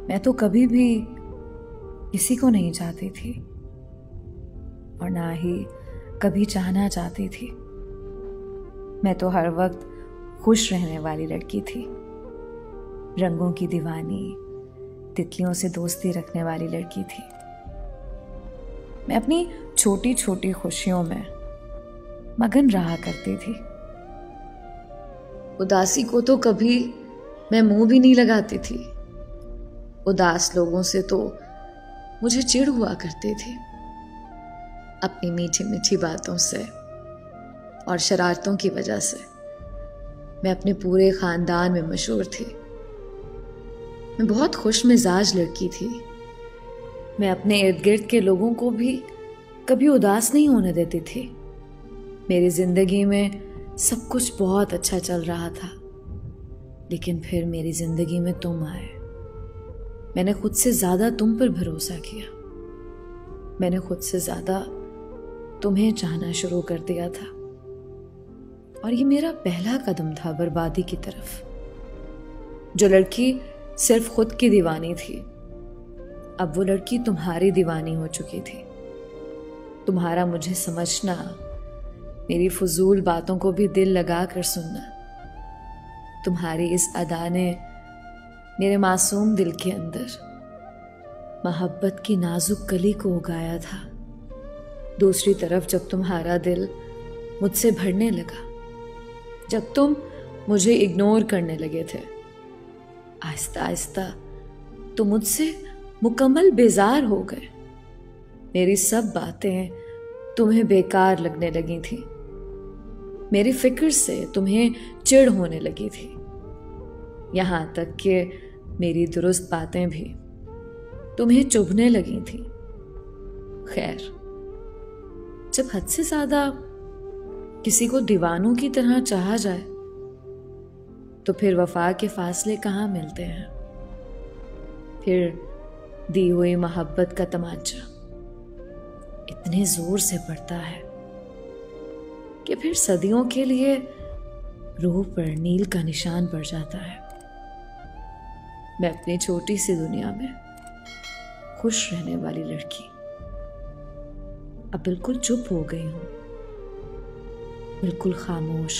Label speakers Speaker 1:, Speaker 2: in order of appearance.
Speaker 1: मैं तो कभी भी किसी को नहीं चाहती थी और ना ही कभी चाहना चाहती थी। मैं तो हर वक्त खुश रहने वाली लड़की थी, रंगों की दीवानी, तितलियों से दोस्ती रखने वाली लड़की थी। मैं अपनी छोटी छोटी खुशियों में मगन रहा करती थी। उदासी को तो कभी मैं मुंह भी नहीं लगाती थी। उदास लोगों से तो मुझे चिढ़ हुआ करती थी। अपनी मीठी मीठी बातों से और शरारतों की वजह से मैं अपने पूरे खानदान में मशहूर थी। मैं बहुत खुश मिजाज लड़की थी। मैं अपने इर्द गिर्द के लोगों को भी कभी उदास नहीं होने देती थी। मेरी जिंदगी में सब कुछ बहुत अच्छा चल रहा था, लेकिन फिर मेरी जिंदगी में तुम आए। मैंने खुद से ज्यादा तुम पर भरोसा किया। मैंने खुद से ज्यादा तुम्हें चाहना शुरू कर दिया था और ये मेरा पहला कदम था बर्बादी की तरफ। जो लड़की सिर्फ खुद की दीवानी थी, अब वो लड़की तुम्हारी दीवानी हो चुकी थी। तुम्हारा मुझे समझना, मेरी फजूल बातों को भी दिल लगा कर सुनना, तुम्हारी इस अदा ने मेरे मासूम दिल के अंदर मोहब्बत की नाजुक कली को उगाया था। दूसरी तरफ जब तुम्हारा दिल मुझसे भरने लगा, जब तुम मुझे इग्नोर करने लगे थे, आहिस्ता आहिस्ता तुम मुझसे मुकम्मल बेजार हो गए। मेरी सब बातें तुम्हें बेकार लगने लगी थी। मेरी फिक्र से तुम्हें चिढ़ होने लगी थी, यहां तक कि मेरी दुरुस्त बातें भी तुम्हें चुभने लगी थी। खैर, जब हद से ज्यादा किसी को दीवानों की तरह चाहा जाए तो फिर वफा के फासले कहाँ मिलते हैं। फिर दी हुई मोहब्बत का तमाचा इतने जोर से पड़ता है कि फिर सदियों के लिए रूह पर नील का निशान पड़ जाता है। मैं अपनी छोटी सी दुनिया में खुश रहने वाली लड़की अब बिल्कुल चुप हो गई हूं, बिल्कुल खामोश।